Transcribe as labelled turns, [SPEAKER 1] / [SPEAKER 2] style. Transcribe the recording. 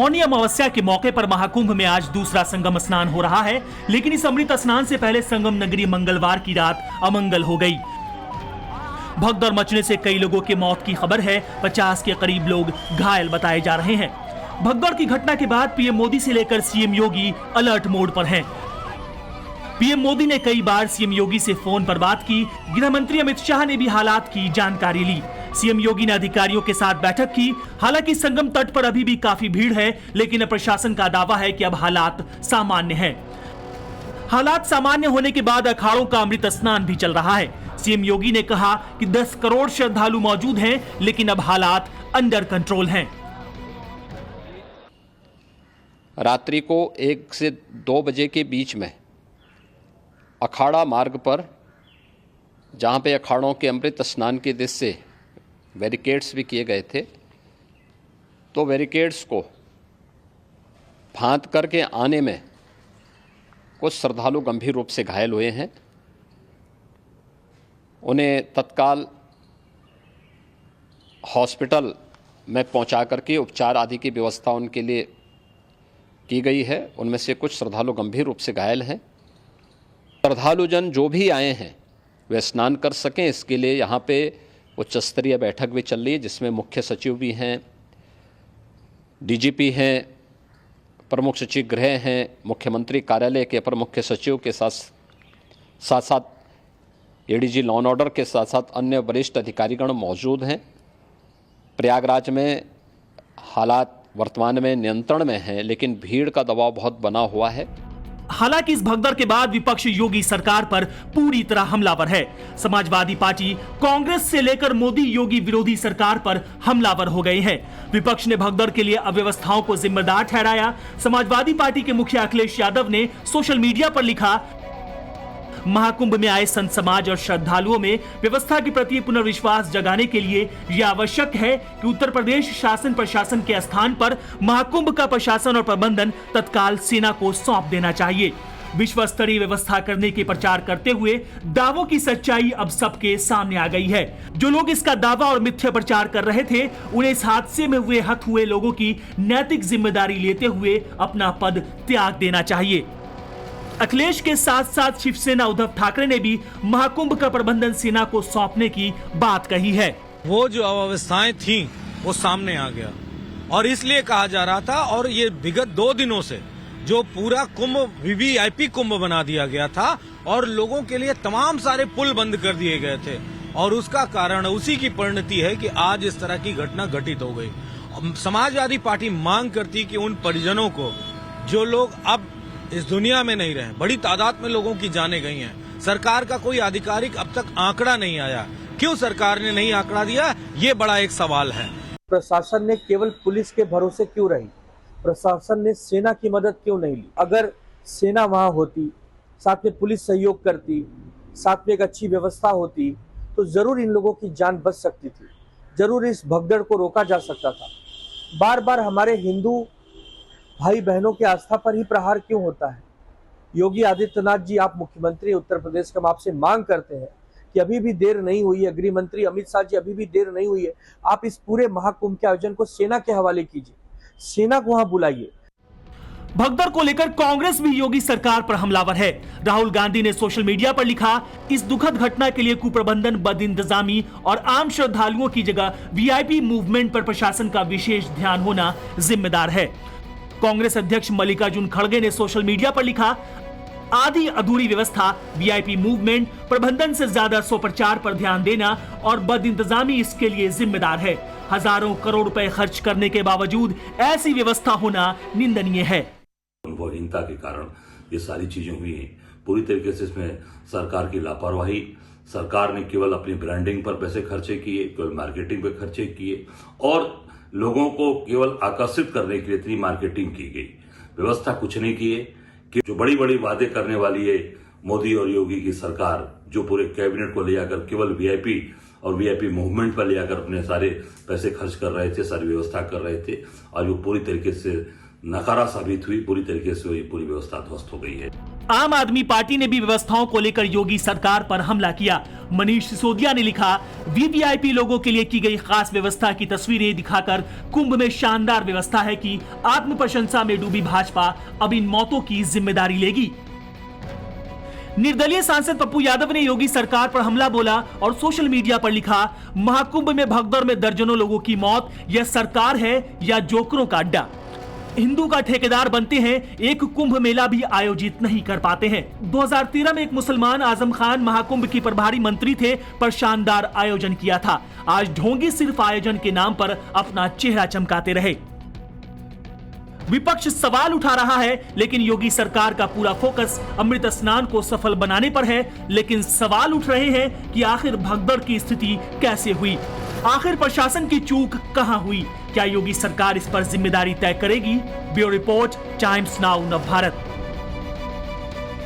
[SPEAKER 1] मौनी अमावस्या के मौके पर महाकुंभ में आज दूसरा संगम स्नान हो रहा है, लेकिन इस अमृत स्नान से पहले संगम नगरी मंगलवार की रात अमंगल हो गई। भगदड़ मचने से कई लोगों की मौत की खबर है। 50 के करीब लोग घायल बताए जा रहे हैं। भगदड़ की घटना के बाद पीएम मोदी से लेकर सीएम योगी अलर्ट मोड पर हैं। पीएम मोदी ने कई बार सीएम योगी से फोन पर बात की। गृह मंत्री अमित शाह ने भी हालात की जानकारी ली। सीएम योगी ने अधिकारियों के साथ बैठक की। हालांकि संगम तट पर अभी भी काफी भीड़ है, लेकिन प्रशासन का दावा है कि अब हालात सामान्य हैं। हालात सामान्य होने के बाद अखाड़ों का अमृत स्नान भी चल रहा है। सीएम योगी ने कहा कि 10 करोड़ श्रद्धालु मौजूद हैं, लेकिन अब हालात अंडर कंट्रोल हैं।
[SPEAKER 2] रात्रि को 1 से 2 बजे के बीच में अखाड़ा मार्ग पर, जहां पे अखाड़ों के अमृत स्नान के दृश्य से बैरिकेड्स भी किए गए थे, तो बैरिकेड्स को फांद करके आने में कुछ श्रद्धालु गंभीर रूप से घायल हुए हैं। उन्हें तत्काल हॉस्पिटल में पहुंचा करके उपचार आदि की व्यवस्था उनके लिए की गई है। उनमें से कुछ श्रद्धालु गंभीर रूप से घायल हैं। श्रद्धालुजन जो भी आए हैं वे स्नान कर सकें, इसके लिए यहाँ पे उच्च स्तरीय बैठक भी चल रही है, जिसमें मुख्य सचिव भी हैं, डीजीपी हैं, प्रमुख सचिव गृह हैं, मुख्यमंत्री कार्यालय के अपर मुख्य सचिव के साथ एडीजी लॉ एंड ऑर्डर के साथ साथ अन्य वरिष्ठ अधिकारीगण मौजूद हैं। प्रयागराज में हालात वर्तमान में नियंत्रण में हैं, लेकिन भीड़ का दबाव बहुत बना हुआ है।
[SPEAKER 1] हालांकि इस भगदड़ के बाद विपक्ष योगी सरकार पर पूरी तरह हमलावर है। समाजवादी पार्टी कांग्रेस से लेकर मोदी योगी विरोधी सरकार पर हमलावर हो गए हैं। विपक्ष ने भगदड़ के लिए अव्यवस्थाओं को जिम्मेदार ठहराया। समाजवादी पार्टी के मुखिया अखिलेश यादव ने सोशल मीडिया पर लिखा, महाकुंभ में आए संत समाज और श्रद्धालुओं में व्यवस्था के प्रति पुनर्विश्वास जगाने के लिए यह आवश्यक है कि उत्तर प्रदेश शासन प्रशासन के स्थान पर महाकुंभ का प्रशासन और प्रबंधन तत्काल सेना को सौंप देना चाहिए। विश्व स्तरीय व्यवस्था करने के प्रचार करते हुए दावों की सच्चाई अब सबके सामने आ गई है। जो लोग इसका दावा और मिथ्या प्रचार कर रहे थे, उन्हें इस हादसे में हुए हत हुए लोगों की नैतिक जिम्मेदारी लेते हुए अपना पद त्याग देना चाहिए। अखिलेश के साथ साथ शिवसेना उद्धव ठाकरे ने भी महाकुंभ का प्रबंधन सेना को सौंपने की बात कही है।
[SPEAKER 3] वो जो अव्यवस्थाएं थीं वो सामने आ गया और इसलिए कहा जा रहा था, और ये विगत 2 दिनों से जो पूरा कुंभ वीवीआईपी कुंभ बना दिया गया था और लोगों के लिए तमाम सारे पुल बंद कर दिए गए थे, और उसका कारण उसी की परिणति है कि आज इस तरह की घटना घटित हो गई। समाजवादी पार्टी मांग करती कि उन परिजनों को, जो लोग अब इस दुनिया में नहीं रहे, बड़ी तादाद में लोगों की जानें गई हैं, सरकार का कोई आधिकारिक अब तक आंकड़ा नहीं आया। क्यों सरकार ने नहीं आंकड़ा दिया, ये बड़ा एक सवाल है।
[SPEAKER 4] प्रशासन ने केवल पुलिस के भरोसे क्यों रही? प्रशासन ने सेना की मदद क्यों नहीं ली? अगर सेना वहां होती, साथ में पुलिस सहयोग करती, साथ में एक अच्छी व्यवस्था होती, तो जरूर इन लोगों की जान बच सकती थी, जरूर इस भगदड़ को रोका जा सकता था। बार बार हमारे हिंदू भाई बहनों की आस्था पर ही प्रहार क्यों होता है? योगी आदित्यनाथ जी, आप मुख्यमंत्री उत्तर प्रदेश के, हम आपसे मांग करते हैं कि अभी भी देर नहीं हुई है। गृह मंत्री अमित शाह जी, अभी भी देर नहीं हुई है, आप इस पूरे महाकुंभ के आयोजन को सेना के हवाले कीजिए, सेना को वहां बुलाइए।
[SPEAKER 1] भगदड़ को लेकर कांग्रेस भी योगी सरकार पर हमलावर है। राहुल गांधी ने सोशल मीडिया पर लिखा, इस दुखद घटना के लिए कुप्रबंधन, बदइंतजामी और आम श्रद्धालुओं की जगह वीआईपी मूवमेंट पर प्रशासन का विशेष ध्यान होना जिम्मेदार है। कांग्रेस अध्यक्ष मल्लिकार्जुन खड़गे ने सोशल मीडिया पर लिखा, आधी अधूरी व्यवस्था, वीआईपी मूवमेंट, प्रबंधन से ज्यादा स्वप्रचार पर ध्यान देना और बदइंतजामी इसके लिए जिम्मेदार है। हजारों करोड़ रुपए खर्च करने के बावजूद ऐसी व्यवस्था होना निंदनीय है।
[SPEAKER 5] अनुभवहीनता के कारण ये सारी चीजें हुई हैं। पूरी तरीके से इसमें सरकार की लापरवाही, सरकार ने केवल अपनी ब्रांडिंग पर पैसे खर्चे किए, केवल मार्केटिंग पर खर्चे किए और लोगों को केवल आकर्षित करने के लिए इतनी मार्केटिंग की गई। व्यवस्था कुछ नहीं किए कि जो बड़ी बड़ी वादे करने वाली है मोदी और योगी की सरकार, जो पूरे कैबिनेट को ले जाकर केवल वीआईपी और वीआईपी मूवमेंट पर ले जाकर अपने सारे पैसे खर्च कर रहे थे, सारी व्यवस्था कर रहे थे, और वो पूरी तरीके से नकारा साबित हुई। पूरी तरीके से पूरी व्यवस्था ध्वस्त हो गई है।
[SPEAKER 1] आम आदमी पार्टी ने भी व्यवस्थाओं को लेकर योगी सरकार पर हमला किया। मनीष सिसोदिया ने लिखा, वीवीआईपी लोगों के लिए की गई खास व्यवस्था की तस्वीरें दिखाकर कुंभ में शानदार व्यवस्था है कि आत्म प्रशंसा में डूबी भाजपा अब इन मौतों की जिम्मेदारी लेगी। निर्दलीय सांसद पप्पू यादव ने योगी सरकार पर हमला बोला और सोशल मीडिया पर लिखा, महाकुंभ में भगदड़ में दर्जनों लोगों की मौत, यह सरकार है या जोकरों का अड्डा। हिंदू का ठेकेदार बनते हैं, एक कुंभ मेला भी आयोजित नहीं कर पाते हैं। 2013 में एक मुसलमान आजम खान महाकुंभ के प्रभारी मंत्री थे, पर शानदार आयोजन किया था। आज ढोंगी सिर्फ आयोजन के नाम पर अपना चेहरा चमकाते रहे। विपक्ष सवाल उठा रहा है, लेकिन योगी सरकार का पूरा फोकस अमृत स्नान को सफल बनाने पर है। लेकिन सवाल उठ रहे हैं कि आखिर भगदड़ की स्थिति कैसे हुई, आखिर प्रशासन की चूक कहां हुई, क्या योगी सरकार इस पर जिम्मेदारी तय करेगी? ब्यूरो रिपोर्ट, टाइम्स नाउ नव भारत।